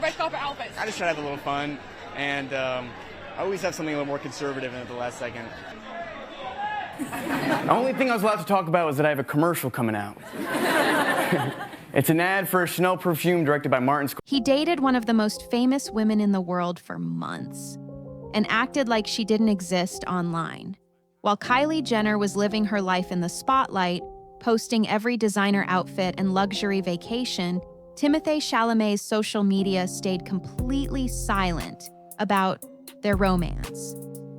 red carpet outfits? I just try to have a little fun, and I always have something a little more conservative in at the last second. The only thing I was allowed to talk about was that I have a commercial coming out. It's an ad for a Chanel perfume directed by Martin Scorsese. He dated one of the most famous women in the world for months and acted like she didn't exist online. While Kylie Jenner was living her life in the spotlight, posting every designer outfit and luxury vacation, Timothée Chalamet's social media stayed completely silent about their romance.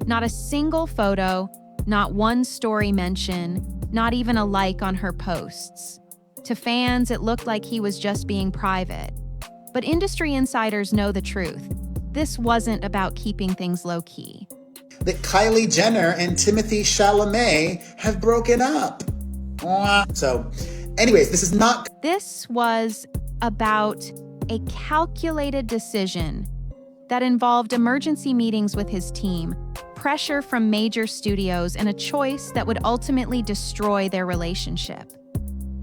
Not a single photo, not one story mention, not even a like on her posts. To fans, it looked like he was just being private. But industry insiders know the truth. This wasn't about keeping things low-key. That Kylie Jenner and Timothée Chalamet have broken up. So, anyways, this is not... This was about a calculated decision that involved emergency meetings with his team, pressure from major studios, and a choice that would ultimately destroy their relationship.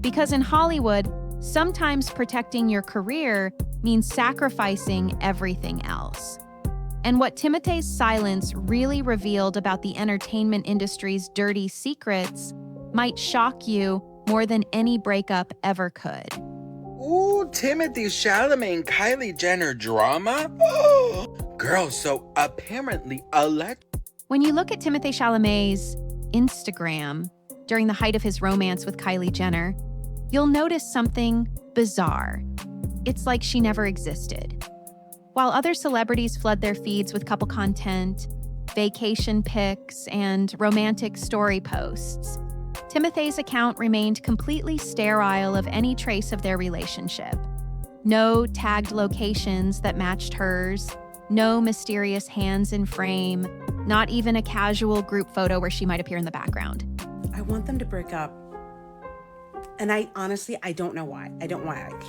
Because in Hollywood, sometimes protecting your career means sacrificing everything else. And what Timothée's silence really revealed about the entertainment industry's dirty secrets might shock you more than any breakup ever could. Ooh, Timothée Chalamet and Kylie Jenner drama? Girl, so apparently When you look at Timothée Chalamet's Instagram during the height of his romance with Kylie Jenner, you'll notice something bizarre. It's like she never existed. While other celebrities flood their feeds with couple content, vacation pics, and romantic story posts, Timothée's account remained completely sterile of any trace of their relationship. No tagged locations that matched hers, no mysterious hands in frame, not even a casual group photo where she might appear in the background. I want them to break up. And I don't know why.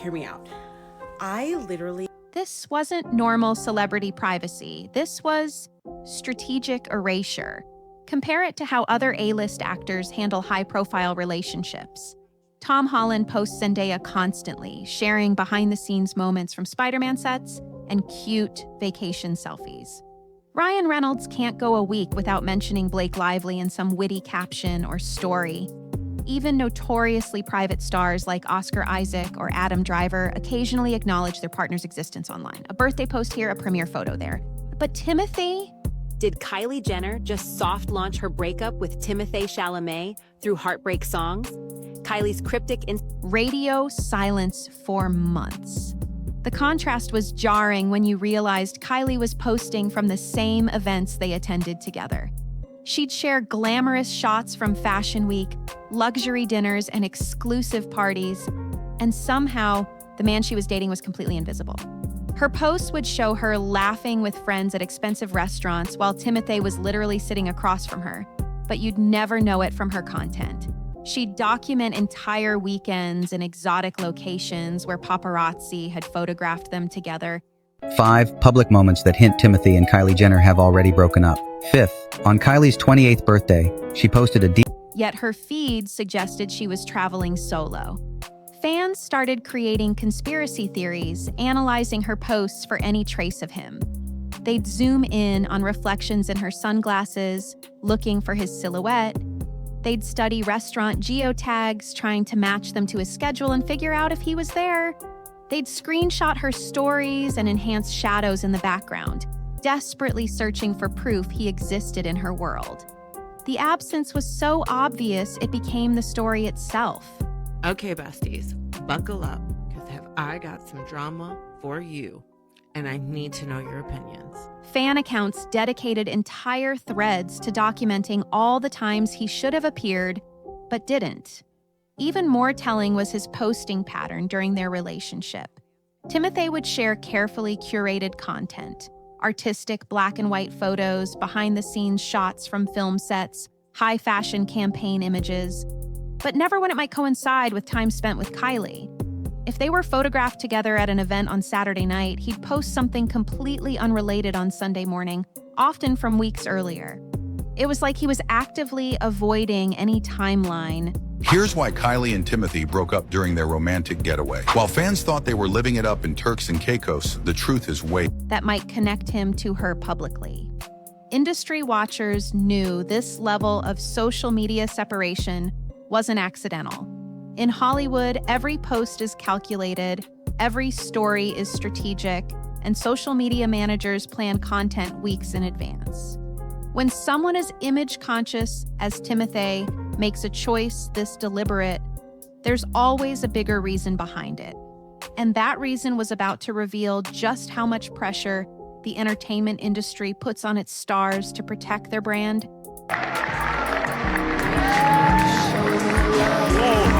Hear me out. This wasn't normal celebrity privacy. This was strategic erasure. Compare it to how other A-list actors handle high-profile relationships. Tom Holland posts Zendaya constantly, sharing behind-the-scenes moments from Spider-Man sets and cute vacation selfies. Ryan Reynolds can't go a week without mentioning Blake Lively in some witty caption or story. Even notoriously private stars like Oscar Isaac or Adam Driver occasionally acknowledge their partner's existence online. A birthday post here, a premiere photo there. But Timothée? Did Kylie Jenner just soft launch her breakup with Timothée Chalamet through Heartbreak Songs? Kylie's cryptic radio silence for months. The contrast was jarring when you realized Kylie was posting from the same events they attended together. She'd share glamorous shots from Fashion Week, luxury dinners, and exclusive parties, and somehow the man she was dating was completely invisible. Her posts would show her laughing with friends at expensive restaurants while Timothée was literally sitting across from her, but you'd never know it from her content. She'd document entire weekends in exotic locations where paparazzi had photographed them together. 5 public moments that hint Timothée and Kylie Jenner have already broken up. 5th, on Kylie's 28th birthday, she posted a deep... Yet her feed suggested she was traveling solo. Fans started creating conspiracy theories, analyzing her posts for any trace of him. They'd zoom in on reflections in her sunglasses, looking for his silhouette. They'd study restaurant geotags, trying to match them to his schedule and figure out if he was there. They'd screenshot her stories and enhance shadows in the background, desperately searching for proof he existed in her world. The absence was so obvious it became the story itself. Okay, besties, buckle up, because I got some drama for you, and I need to know your opinions. Fan accounts dedicated entire threads to documenting all the times he should have appeared, but didn't. Even more telling was his posting pattern during their relationship. Timothée would share carefully curated content, artistic black and white photos, behind-the-scenes shots from film sets, high-fashion campaign images, but never when it might coincide with time spent with Kylie. If they were photographed together at an event on Saturday night, he'd post something completely unrelated on Sunday morning, often from weeks earlier. It was like he was actively avoiding any timeline. Here's why Kylie and Timothée broke up during their romantic getaway. While fans thought they were living it up in Turks and Caicos, the truth is way that might connect him to her publicly. Industry watchers knew this level of social media separation wasn't accidental. In Hollywood, every post is calculated, every story is strategic, and social media managers plan content weeks in advance. When someone as image conscious as Timothée makes a choice this deliberate, there's always a bigger reason behind it. And that reason was about to reveal just how much pressure the entertainment industry puts on its stars to protect their brand. Whoa,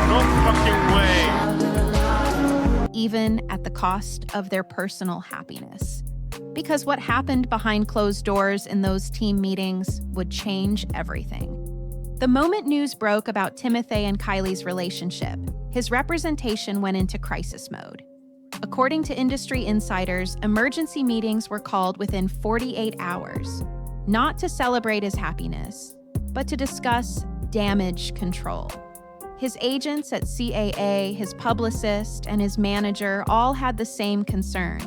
no fucking way. Even at the cost of their personal happiness. Because what happened behind closed doors in those team meetings would change everything. The moment news broke about Timothée and Kylie's relationship, his representation went into crisis mode. According to industry insiders, emergency meetings were called within 48 hours, not to celebrate his happiness, but to discuss damage control. His agents at CAA, his publicist, and his manager all had the same concern.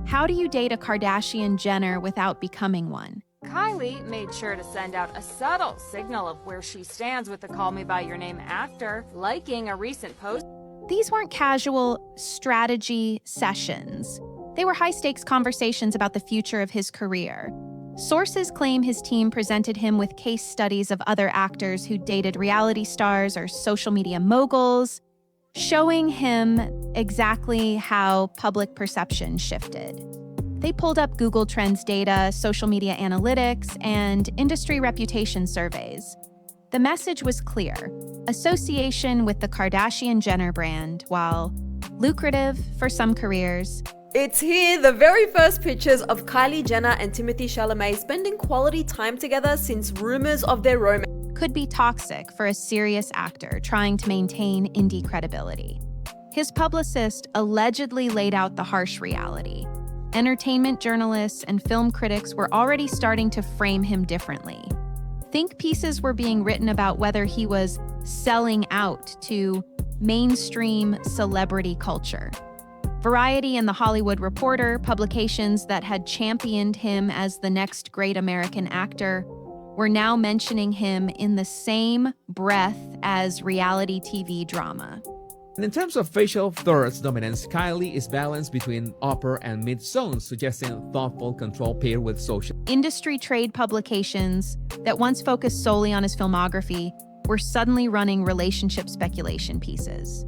How do you date a Kardashian-Jenner without becoming one? Kylie made sure to send out a subtle signal of where she stands with the Call Me By Your Name after liking a recent post. These weren't casual strategy sessions. They were high-stakes conversations about the future of his career. Sources claim his team presented him with case studies of other actors who dated reality stars or social media moguls, showing him exactly how public perception shifted. They pulled up Google Trends data, social media analytics, and industry reputation surveys. The message was clear: association with the Kardashian-Jenner brand, while lucrative for some careers. It's here, the very first pictures of Kylie Jenner and Timothée Chalamet spending quality time together since rumors of their romance could be toxic for a serious actor trying to maintain indie credibility. His publicist allegedly laid out the harsh reality. Entertainment journalists and film critics were already starting to frame him differently. Think pieces were being written about whether he was selling out to mainstream celebrity culture. Variety and The Hollywood Reporter, publications that had championed him as the next great American actor, were now mentioning him in the same breath as reality TV drama. And in terms of facial thirds dominance, Kylie is balanced between upper and mid zones, suggesting thoughtful control paired with social. Industry trade publications that once focused solely on his filmography were suddenly running relationship speculation pieces.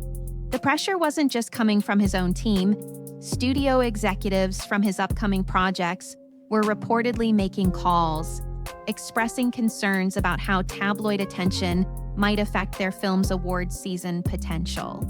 The pressure wasn't just coming from his own team. Studio executives from his upcoming projects were reportedly making calls, expressing concerns about how tabloid attention might affect their film's award season potential.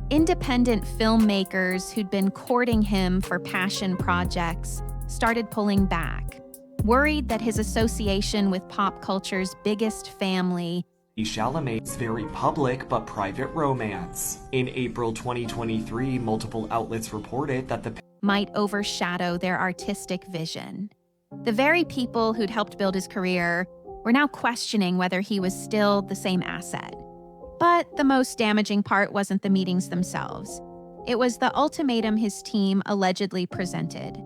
Independent filmmakers who'd been courting him for passion projects started pulling back, worried that his association with pop culture's biggest family, Chalamet's very public but private romance. In April 2023, multiple outlets reported that the might overshadow their artistic vision. The very people who'd helped build his career were now questioning whether he was still the same asset. But the most damaging part wasn't the meetings themselves. It was the ultimatum his team allegedly presented.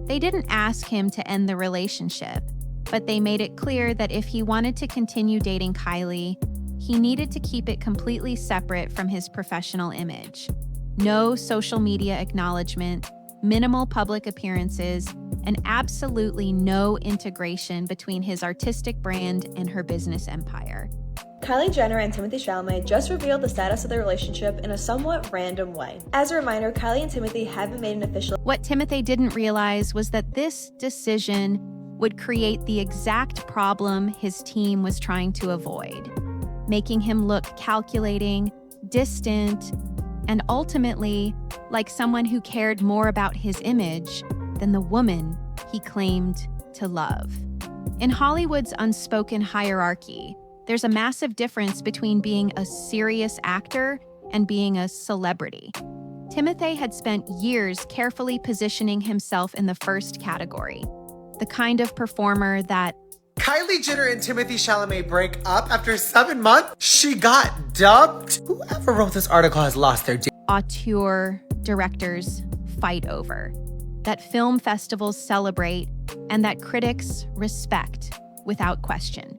They didn't ask him to end the relationship, but they made it clear that if he wanted to continue dating Kylie, he needed to keep it completely separate from his professional image. No social media acknowledgement, minimal public appearances, and absolutely no integration between his artistic brand and her business empire. Kylie Jenner and Timothée Chalamet just revealed the status of their relationship in a somewhat random way. As a reminder, Kylie and Timothée haven't made an official. What Timothée didn't realize was that this decision would create the exact problem his team was trying to avoid, making him look calculating, distant, and ultimately like someone who cared more about his image than the woman he claimed to love. In Hollywood's unspoken hierarchy, there's a massive difference between being a serious actor and being a celebrity. Timothée had spent years carefully positioning himself in the first category, the kind of performer that Kylie Jenner and Timothée Chalamet break up after 7 months? She got dumped? Whoever wrote this article has lost their auteur directors fight over, that film festivals celebrate, and that critics respect without question.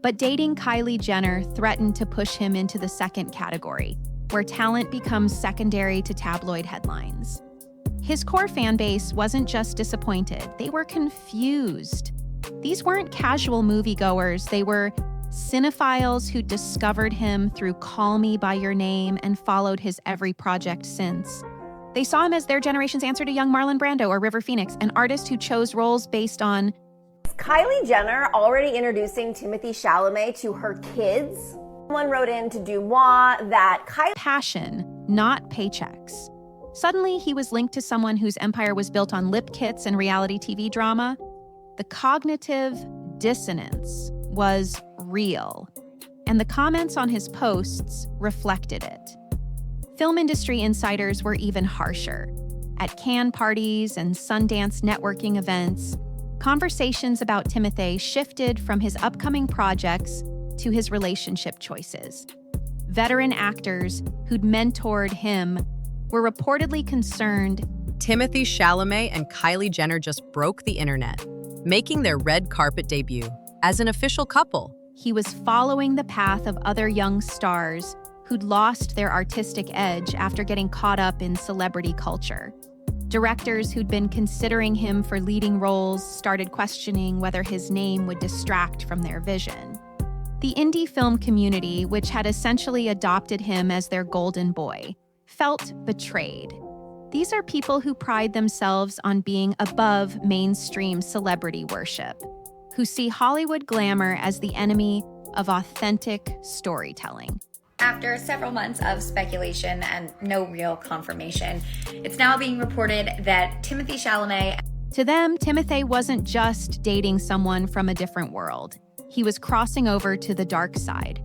But dating Kylie Jenner threatened to push him into the second category, where talent becomes secondary to tabloid headlines. His core fan base wasn't just disappointed, they were confused. These weren't casual moviegoers, they were cinephiles who discovered him through Call Me by Your Name and followed his every project since. They saw him as their generation's answer to young Marlon Brando or River Phoenix, an artist who chose roles based on Kylie Jenner already introducing Timothée Chalamet to her kids. Someone wrote in to Dumois that Kylie passion, not paychecks. Suddenly, he was linked to someone whose empire was built on lip kits and reality TV drama. The cognitive dissonance was real, and the comments on his posts reflected it. Film industry insiders were even harsher. At Cannes parties and Sundance networking events, conversations about Timothée shifted from his upcoming projects to his relationship choices. Veteran actors who'd mentored him were reportedly concerned. Timothée Chalamet and Kylie Jenner just broke the internet, making their red carpet debut as an official couple. He was following the path of other young stars who'd lost their artistic edge after getting caught up in celebrity culture. Directors who'd been considering him for leading roles started questioning whether his name would distract from their vision. The indie film community, which had essentially adopted him as their golden boy, felt betrayed. These are people who pride themselves on being above mainstream celebrity worship, who see Hollywood glamour as the enemy of authentic storytelling. After several months of speculation and no real confirmation, it's now being reported that Timothée Chalamet... To them, Timothée wasn't just dating someone from a different world. He was crossing over to the dark side.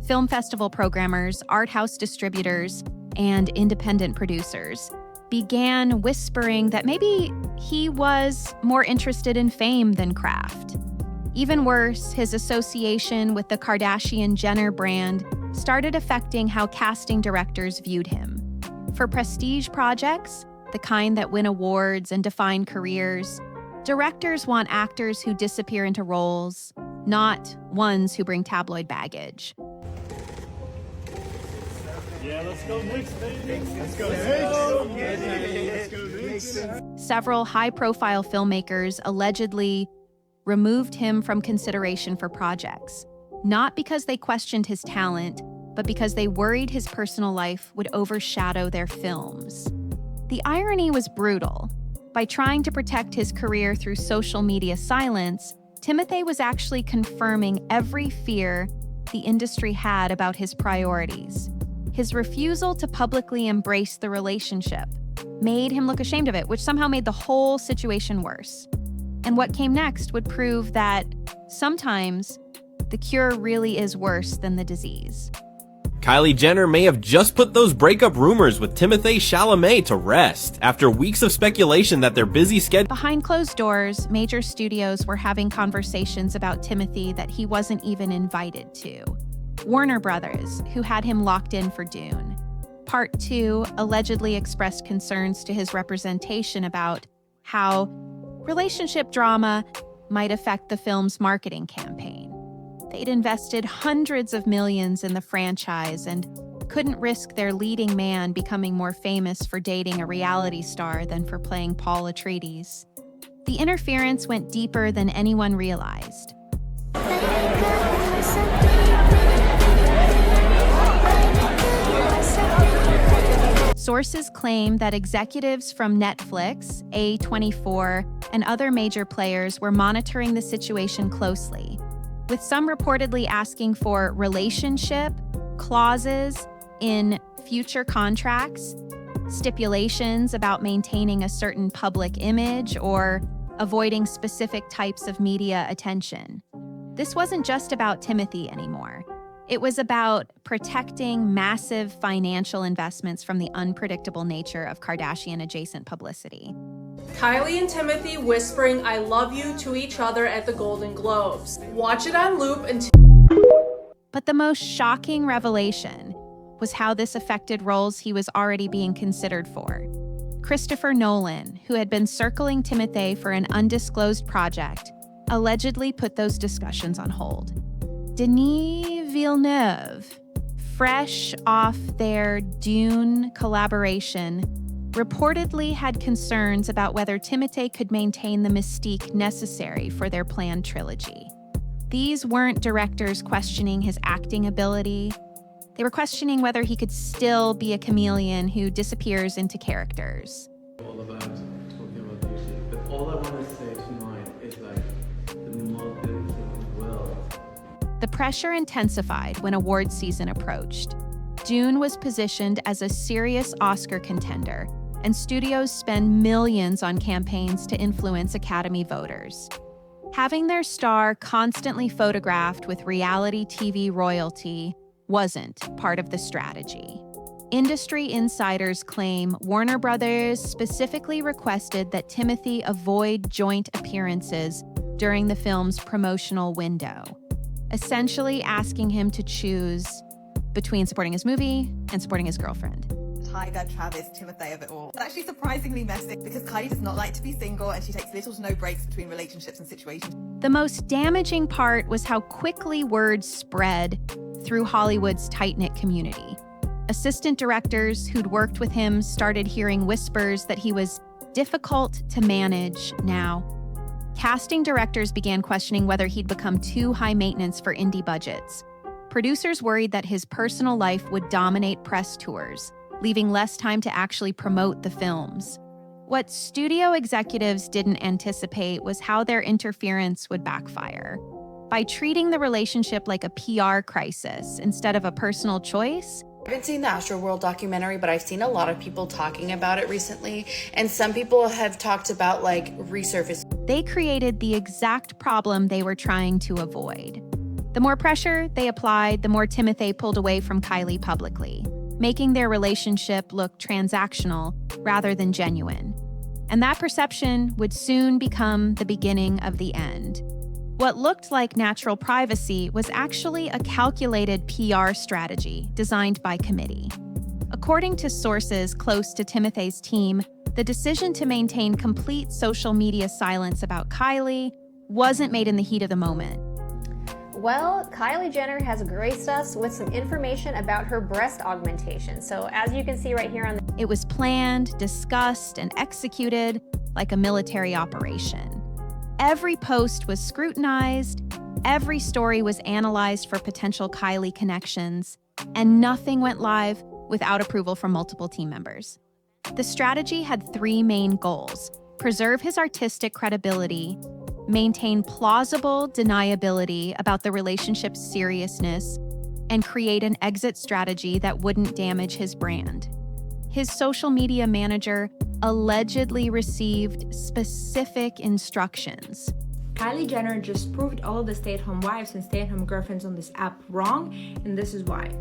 Film festival programmers, art house distributors, and independent producers began whispering that maybe he was more interested in fame than craft. Even worse, his association with the Kardashian-Jenner brand started affecting how casting directors viewed him. For prestige projects, the kind that win awards and define careers, directors want actors who disappear into roles, not ones who bring tabloid baggage. Yeah, let's go Knicks, baby. Let's go Knicks. Several high-profile filmmakers allegedly removed him from consideration for projects, not because they questioned his talent, but because they worried his personal life would overshadow their films. The irony was brutal. By trying to protect his career through social media silence, Timothée was actually confirming every fear the industry had about his priorities. His refusal to publicly embrace the relationship made him look ashamed of it, which somehow made the whole situation worse. And what came next would prove that sometimes the cure really is worse than the disease. Kylie Jenner may have just put those breakup rumors with Timothée Chalamet to rest after weeks of speculation that their busy schedule. Behind closed doors, major studios were having conversations about Timothée that he wasn't even invited to. Warner Brothers, who had him locked in for Dune. Part 2 allegedly expressed concerns to his representation about how relationship drama might affect the film's marketing campaign. They'd invested hundreds of millions in the franchise and couldn't risk their leading man becoming more famous for dating a reality star than for playing Paul Atreides. The interference went deeper than anyone realized. Sources claim that executives from Netflix, A24, and other major players were monitoring the situation closely, with some reportedly asking for relationship clauses in future contracts, stipulations about maintaining a certain public image, or avoiding specific types of media attention. This wasn't just about Timothée anymore. It was about protecting massive financial investments from the unpredictable nature of Kardashian-adjacent publicity. Kylie and Timothée whispering "I love you" to each other at the Golden Globes. Watch it on loop until... But the most shocking revelation was how this affected roles he was already being considered for. Christopher Nolan, who had been circling Timothée for an undisclosed project, allegedly put those discussions on hold. Denis Villeneuve, fresh off their Dune collaboration, reportedly had concerns about whether Timothée could maintain the mystique necessary for their planned trilogy. These weren't directors questioning his acting ability. They were questioning whether he could still be a chameleon who disappears into characters. All about talking about music, but all I want to say tonight is like the most beautiful thing in the world. The pressure intensified when awards season approached. Dune was positioned as a serious Oscar contender, and studios spend millions on campaigns to influence Academy voters. Having their star constantly photographed with reality TV royalty wasn't part of the strategy. Industry insiders claim Warner Brothers specifically requested that Timothée avoid joint appearances during the film's promotional window, essentially asking him to choose between supporting his movie and supporting his girlfriend. Tiger, Travis, Timothée of it all. It's actually surprisingly messy because Kylie does not like to be single and she takes little to no breaks between relationships and situations. The most damaging part was how quickly word spread through Hollywood's tight-knit community. Assistant directors who'd worked with him started hearing whispers that he was difficult to manage now. Casting directors began questioning whether he'd become too high maintenance for indie budgets. Producers worried that his personal life would dominate press tours, leaving less time to actually promote the films. What studio executives didn't anticipate was how their interference would backfire. By treating the relationship like a PR crisis instead of a personal choice, I haven't seen the Astroworld documentary, but I've seen a lot of people talking about it recently, and some people have talked about resurface. They created the exact problem they were trying to avoid. The more pressure they applied, the more Timothée pulled away from Kylie publicly, making their relationship look transactional rather than genuine. And that perception would soon become the beginning of the end. What looked like natural privacy was actually a calculated PR strategy designed by committee. According to sources close to Timothée's team, the decision to maintain complete social media silence about Kylie wasn't made in the heat of the moment. Well, Kylie Jenner has graced us with some information about her breast augmentation. So as you can see right here on the... It was planned, discussed, and executed like a military operation. Every post was scrutinized, every story was analyzed for potential Kylie connections, and nothing went live without approval from multiple team members. The strategy had three main goals: preserve his artistic credibility, maintain plausible deniability about the relationship's seriousness, and create an exit strategy that wouldn't damage his brand. His social media manager allegedly received specific instructions. Kylie Jenner just proved all the stay-at-home wives and stay-at-home girlfriends on this app wrong, and this is why.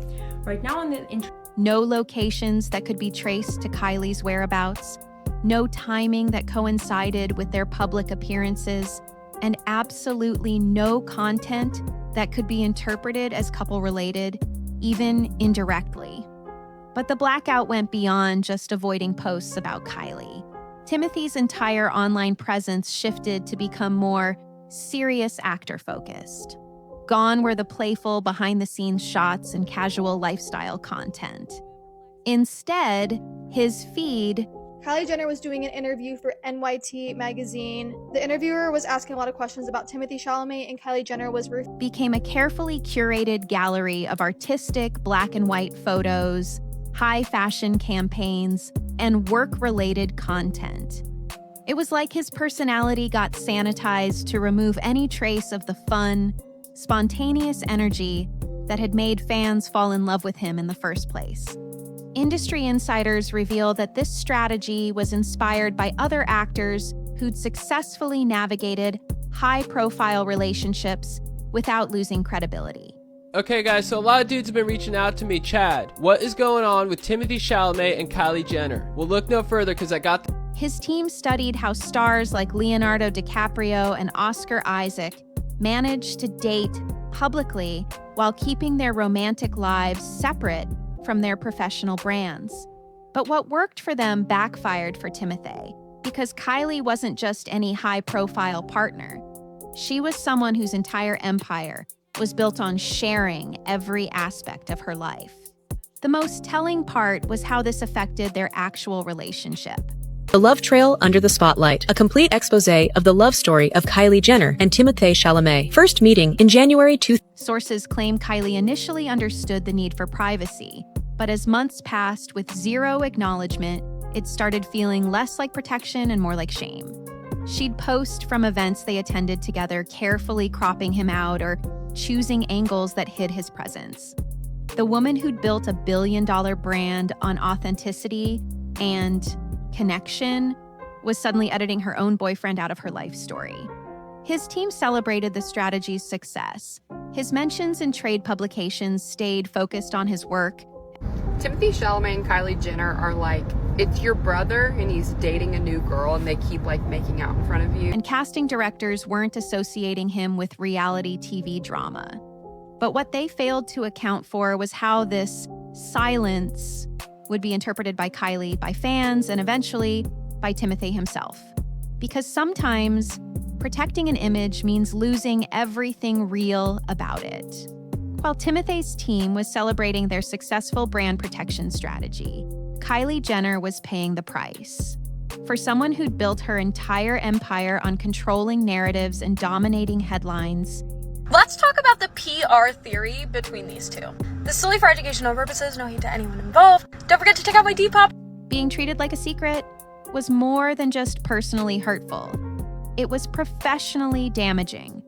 Right now on the no locations that could be traced to Kylie's whereabouts, no timing that coincided with their public appearances, and absolutely no content that could be interpreted as couple-related, even indirectly. But the blackout went beyond just avoiding posts about Kylie. Timothée's entire online presence shifted to become more serious actor-focused. Gone were the playful behind-the-scenes shots and casual lifestyle content. Instead, his feed... Kylie Jenner was doing an interview for NYT magazine. The interviewer was asking a lot of questions about Timothée Chalamet, and Kylie Jenner was... became a carefully curated gallery of artistic black and white photos, high-fashion campaigns, and work-related content. It was like his personality got sanitized to remove any trace of the fun, spontaneous energy that had made fans fall in love with him in the first place. Industry insiders reveal that this strategy was inspired by other actors who'd successfully navigated high-profile relationships without losing credibility. Okay guys, so a lot of dudes have been reaching out to me. Chad, what is going on with Timothée Chalamet and Kylie Jenner? Well, look no further because I got His team studied how stars like Leonardo DiCaprio and Oscar Isaac managed to date publicly while keeping their romantic lives separate from their professional brands. But what worked for them backfired for Timothée, because Kylie wasn't just any high-profile partner. She was someone whose entire empire was built on sharing every aspect of her life. The most telling part was how this affected their actual relationship. The Love Trail Under the Spotlight, a complete exposé of the love story of Kylie Jenner and Timothée Chalamet, first meeting in January 2000. Sources claim Kylie initially understood the need for privacy, but as months passed with zero acknowledgement, it started feeling less like protection and more like shame. She'd post from events they attended together, carefully cropping him out or choosing angles that hid his presence. The woman who'd built a billion-dollar brand on authenticity and connection was suddenly editing her own boyfriend out of her life story. His team celebrated the strategy's success. His mentions in trade publications stayed focused on his work. Timothée Chalamet and Kylie Jenner are like, it's your brother and he's dating a new girl and they keep like making out in front of you. And casting directors weren't associating him with reality TV drama. But what they failed to account for was how this silence would be interpreted by Kylie, by fans, and eventually by Timothée himself. Because sometimes protecting an image means losing everything real about it. While Timothée's team was celebrating their successful brand protection strategy, Kylie Jenner was paying the price. For someone who'd built her entire empire on controlling narratives and dominating headlines, let's talk about the PR theory between these two. This is solely for educational purposes, no hate to anyone involved. Don't forget to check out my Depop. being treated like a secret was more than just personally hurtful. It was professionally damaging.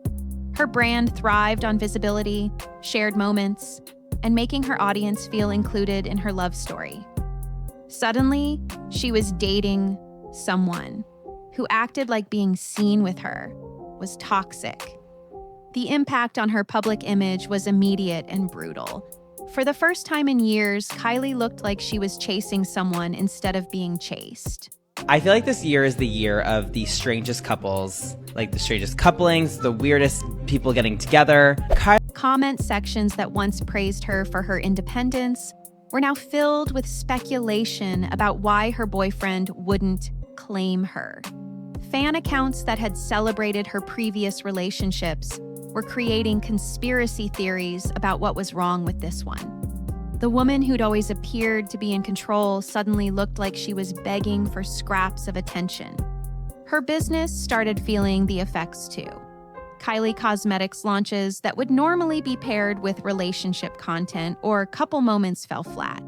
Her brand thrived on visibility, shared moments, and making her audience feel included in her love story. Suddenly, she was dating someone who acted like being seen with her was toxic. The impact on her public image was immediate and brutal. For the first time in years, Kylie looked like she was chasing someone instead of being chased. I feel like this year is the year of the strangest couples, like the strangest couplings, the weirdest people getting together. Comment sections that once praised her for her independence were now filled with speculation about why her boyfriend wouldn't claim her. Fan accounts that had celebrated her previous relationships were creating conspiracy theories about what was wrong with this one. The woman who'd always appeared to be in control suddenly looked like she was begging for scraps of attention. Her business started feeling the effects too. Kylie Cosmetics launches that would normally be paired with relationship content or couple moments fell flat.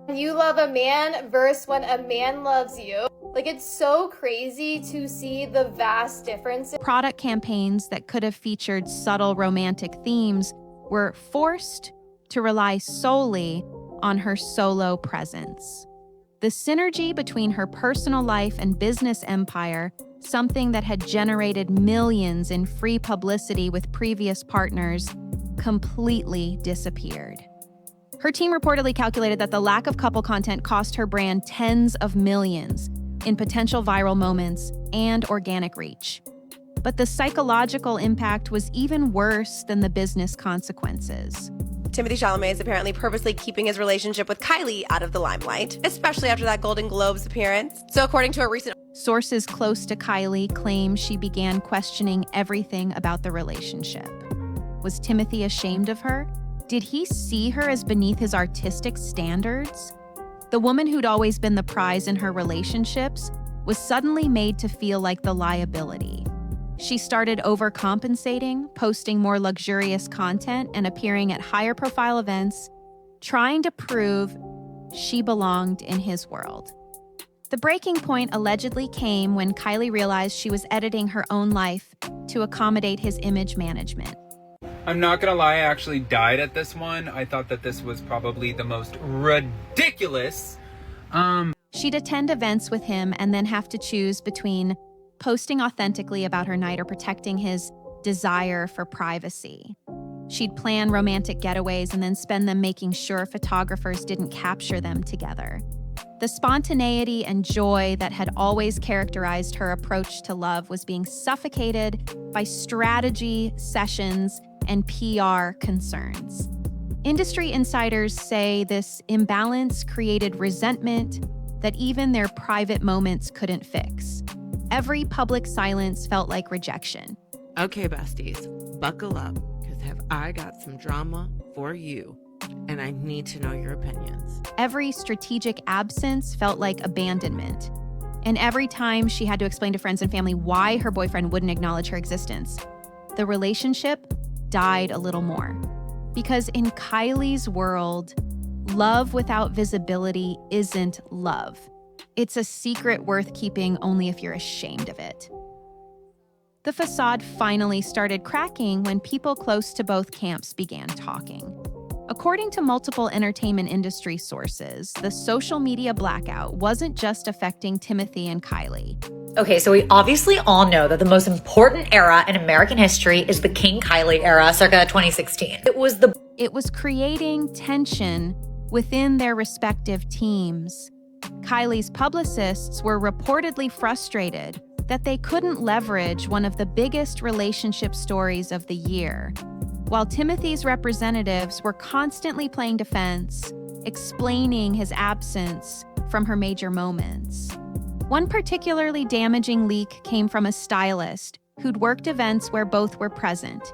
You love a man versus when a man loves you. Like, it's so crazy to see the vast difference. Product campaigns that could have featured subtle romantic themes were forced to rely solely on her solo presence. The synergy between her personal life and business empire, something that had generated millions in free publicity with previous partners, completely disappeared. Her team reportedly calculated that the lack of couple content cost her brand tens of millions in potential viral moments and organic reach. But the psychological impact was even worse than the business consequences. Timothée Chalamet is apparently purposely keeping his relationship with Kylie out of the limelight, especially after that Golden Globes appearance. So according to a recent... Sources close to Kylie claim she began questioning everything about the relationship. Was Timothée ashamed of her? Did he see her as beneath his artistic standards? The woman who'd always been the prize in her relationships was suddenly made to feel like the liability. She started overcompensating, posting more luxurious content, and appearing at higher profile events, trying to prove she belonged in his world. The breaking point allegedly came when Kylie realized she was editing her own life to accommodate his image management. I'm not gonna lie, I actually died at this one. I thought that this was probably the most ridiculous. She'd attend events with him and then have to choose between posting authentically about her night or protecting his desire for privacy. She'd plan romantic getaways and then spend them making sure photographers didn't capture them together. The spontaneity and joy that had always characterized her approach to love was being suffocated by strategy, sessions, and PR concerns. Industry insiders say this imbalance created resentment that even their private moments couldn't fix. Every public silence felt like rejection. Okay, besties, buckle up, because I got some drama for you, and I need to know your opinions. Every strategic absence felt like abandonment. And every time she had to explain to friends and family why her boyfriend wouldn't acknowledge her existence, the relationship died a little more. Because in Kylie's world, love without visibility isn't love. It's a secret worth keeping only if you're ashamed of it. The facade finally started cracking when people close to both camps began talking. According to multiple entertainment industry sources, the social media blackout wasn't just affecting Timothée and Kylie. Okay, so we obviously all know that the most important era in American history is the King Kylie era, circa 2016. It was creating tension within their respective teams. Kylie's publicists were reportedly frustrated that they couldn't leverage one of the biggest relationship stories of the year, while Timothée's representatives were constantly playing defense, explaining his absence from her major moments. One particularly damaging leak came from a stylist who'd worked events where both were present.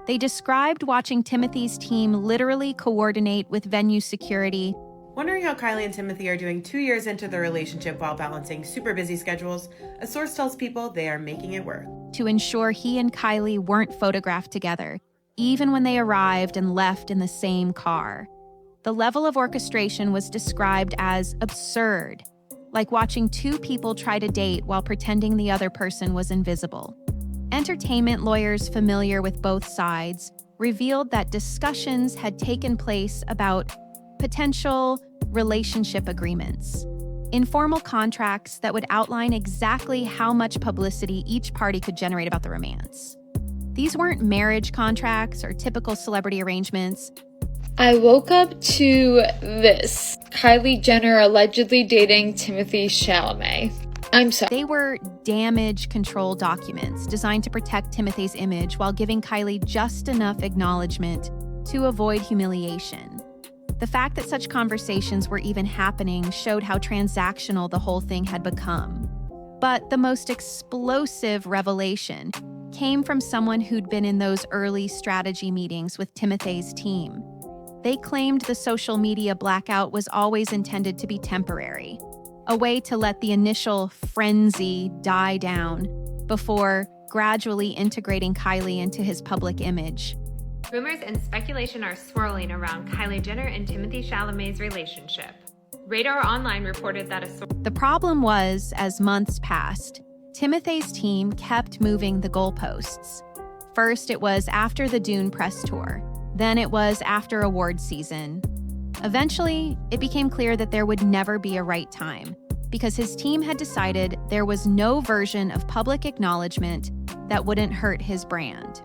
They described watching Timothée's team literally coordinate with venue security. Wondering how Kylie and Timothée are doing 2 years into their relationship while balancing super busy schedules, a source tells people they are making it work. To ensure he and Kylie weren't photographed together, even when they arrived and left in the same car. The level of orchestration was described as absurd, like watching two people try to date while pretending the other person was invisible. Entertainment lawyers familiar with both sides revealed that discussions had taken place about potential relationship agreements, informal contracts that would outline exactly how much publicity each party could generate about the romance. These weren't marriage contracts or typical celebrity arrangements. I woke up to this. Kylie Jenner allegedly dating Timothée Chalamet. I'm sorry. They were damage control documents designed to protect Timothée's image while giving Kylie just enough acknowledgement to avoid humiliation. The fact that such conversations were even happening showed how transactional the whole thing had become. But the most explosive revelation came from someone who'd been in those early strategy meetings with Timothée's team. They claimed the social media blackout was always intended to be temporary, a way to let the initial frenzy die down before gradually integrating Kylie into his public image. Rumors and speculation are swirling around Kylie Jenner and Timothée Chalamet's relationship. Radar Online reported that The problem was, as months passed, Timothée's team kept moving the goalposts. First, it was after the Dune press tour. Then it was after award season. Eventually, it became clear that there would never be a right time, because his team had decided there was no version of public acknowledgement that wouldn't hurt his brand.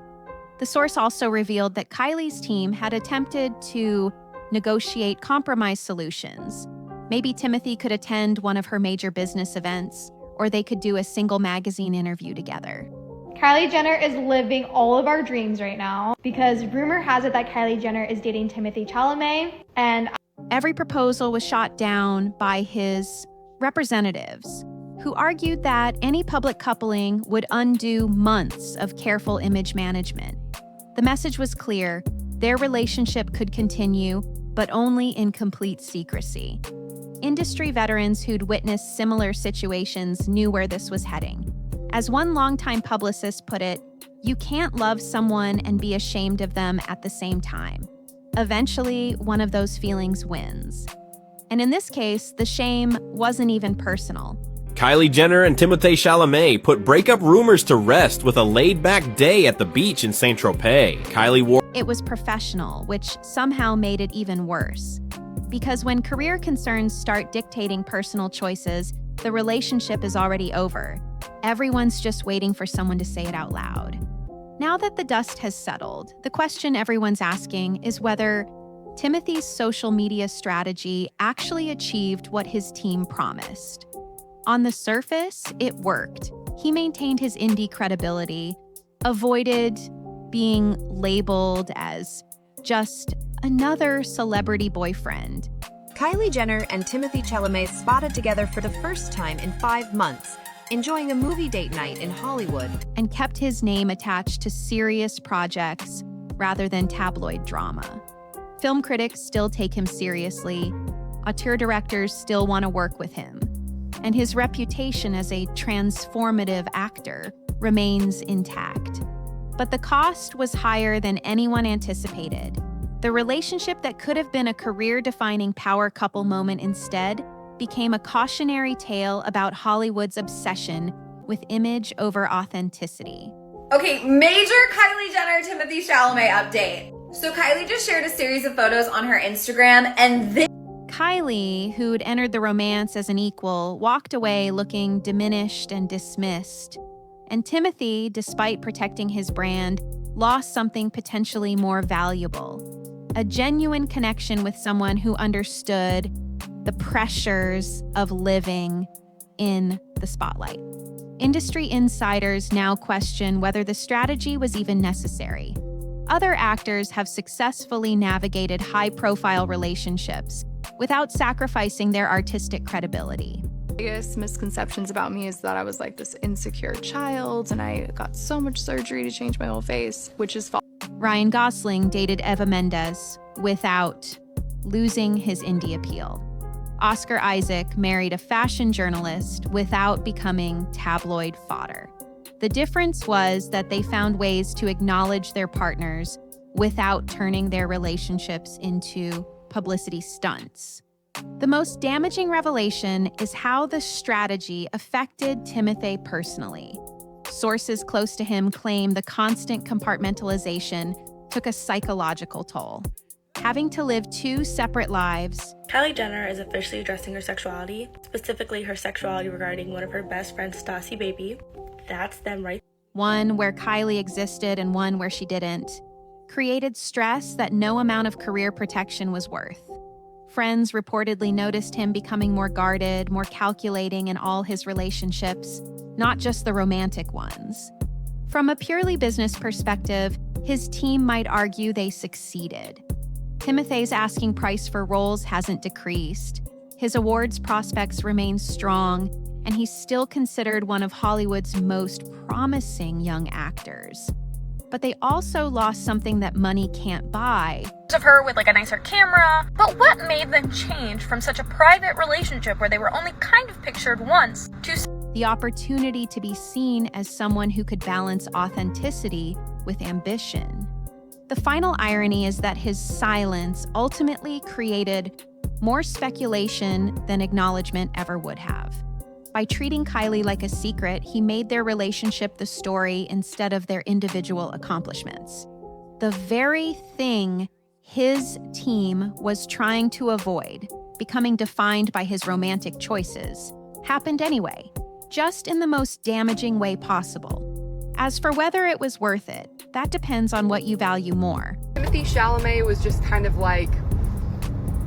The source also revealed that Kylie's team had attempted to negotiate compromise solutions. Maybe Timothée could attend one of her major business events, or they could do a single magazine interview together. Kylie Jenner is living all of our dreams right now because rumor has it that Kylie Jenner is dating Timothée Chalamet, and every proposal was shot down by his representatives, who argued that any public coupling would undo months of careful image management. The message was clear: their relationship could continue, but only in complete secrecy. Industry veterans who'd witnessed similar situations knew where this was heading. As one longtime publicist put it, you can't love someone and be ashamed of them at the same time. Eventually, one of those feelings wins. And in this case, the shame wasn't even personal. Kylie Jenner and Timothée Chalamet put breakup rumors to rest with a laid-back day at the beach in Saint-Tropez. Kylie wore... It was professional, which somehow made it even worse. Because when career concerns start dictating personal choices, the relationship is already over. Everyone's just waiting for someone to say it out loud. Now that the dust has settled, the question everyone's asking is whether Timothee's social media strategy actually achieved what his team promised. On the surface, it worked. He maintained his indie credibility, avoided being labeled as just another celebrity boyfriend. Kylie Jenner and Timothée Chalamet spotted together for the first time in 5 months, enjoying a movie date night in Hollywood. And kept his name attached to serious projects rather than tabloid drama. Film critics still take him seriously, auteur directors still want to work with him, and his reputation as a transformative actor remains intact. But the cost was higher than anyone anticipated. The relationship that could have been a career-defining power couple moment instead became a cautionary tale about Hollywood's obsession with image over authenticity. Okay, major Kylie Jenner, Timothée Chalamet update. So Kylie just shared a series of photos on her Instagram, and then Kylie, who'd entered the romance as an equal, walked away looking diminished and dismissed. And Timothée, despite protecting his brand, lost something potentially more valuable. A genuine connection with someone who understood the pressures of living in the spotlight. Industry insiders now question whether the strategy was even necessary. Other actors have successfully navigated high-profile relationships without sacrificing their artistic credibility. Biggest misconceptions about me is that I was like this insecure child and I got so much surgery to change my whole face, which is false. Ryan Gosling dated Eva Mendes without losing his indie appeal. Oscar Isaac married a fashion journalist without becoming tabloid fodder. The difference was that they found ways to acknowledge their partners without turning their relationships into publicity stunts. The most damaging revelation is how the strategy affected Timothée personally. Sources close to him claim the constant compartmentalization took a psychological toll. Having to live 2 separate lives. Kylie Jenner is officially addressing her sexuality, specifically her sexuality regarding one of her best friends, Stassi Baby. That's them right. One where Kylie existed and one where she didn't. Created stress that no amount of career protection was worth. Friends reportedly noticed him becoming more guarded, more calculating in all his relationships, not just the romantic ones. From a purely business perspective, his team might argue they succeeded. Timothée's asking price for roles hasn't decreased. His awards prospects remain strong, and he's still considered one of Hollywood's most promising young actors. But they also lost something that money can't buy. Of her with like a nicer camera. But what made them change from such a private relationship where they were only kind of pictured once to the opportunity to be seen as someone who could balance authenticity with ambition? The final irony is that his silence ultimately created more speculation than acknowledgement ever would have. By treating Kylie like a secret, he made their relationship the story instead of their individual accomplishments. The very thing his team was trying to avoid, becoming defined by his romantic choices, happened anyway, just in the most damaging way possible. As for whether it was worth it, that depends on what you value more. Timothée Chalamet was just kind of like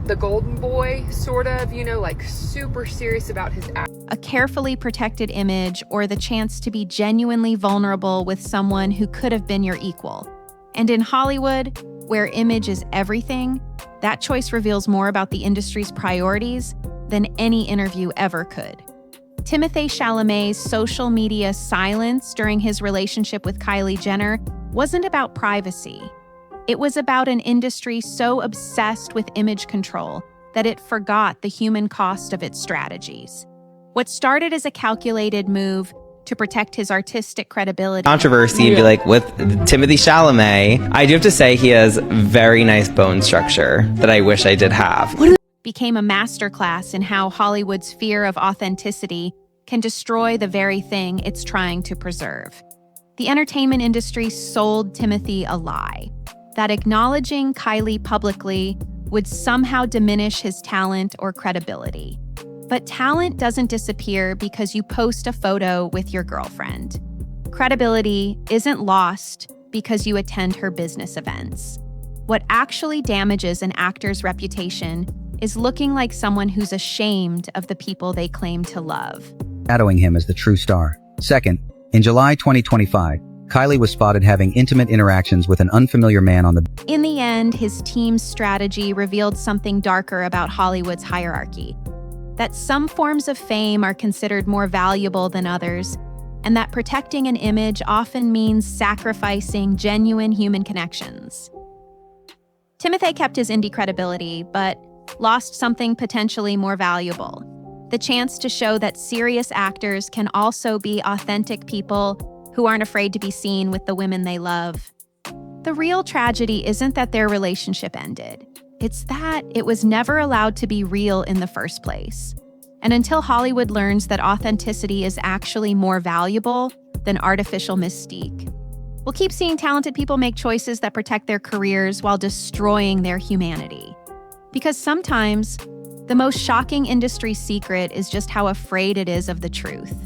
the golden boy, sort of, you know, like super serious about his act. A carefully protected image or the chance to be genuinely vulnerable with someone who could have been your equal. And in Hollywood, where image is everything, that choice reveals more about the industry's priorities than any interview ever could. Timothée Chalamet's social media silence during his relationship with Kylie Jenner wasn't about privacy. It was about an industry so obsessed with image control that it forgot the human cost of its strategies. What started as a calculated move to protect his artistic credibility. Controversy and be like, with Timothée Chalamet, I do have to say he has very nice bone structure that I wish I did have. Became a masterclass in how Hollywood's fear of authenticity can destroy the very thing it's trying to preserve. The entertainment industry sold Timothée a lie, that acknowledging Kylie publicly would somehow diminish his talent or credibility. But talent doesn't disappear because you post a photo with your girlfriend. Credibility isn't lost because you attend her business events. What actually damages an actor's reputation is looking like someone who's ashamed of the people they claim to love. Shadowing him as the true star. Second, in July 2025, Kylie was spotted having intimate interactions with an unfamiliar man on the... In the end, his team's strategy revealed something darker about Hollywood's hierarchy. That some forms of fame are considered more valuable than others, and that protecting an image often means sacrificing genuine human connections. Timothée kept his indie credibility, but lost something potentially more valuable: the chance to show that serious actors can also be authentic people who aren't afraid to be seen with the women they love. The real tragedy isn't that their relationship ended. It's that it was never allowed to be real in the first place. And until Hollywood learns that authenticity is actually more valuable than artificial mystique, we'll keep seeing talented people make choices that protect their careers while destroying their humanity. Because sometimes, the most shocking industry secret is just how afraid it is of the truth.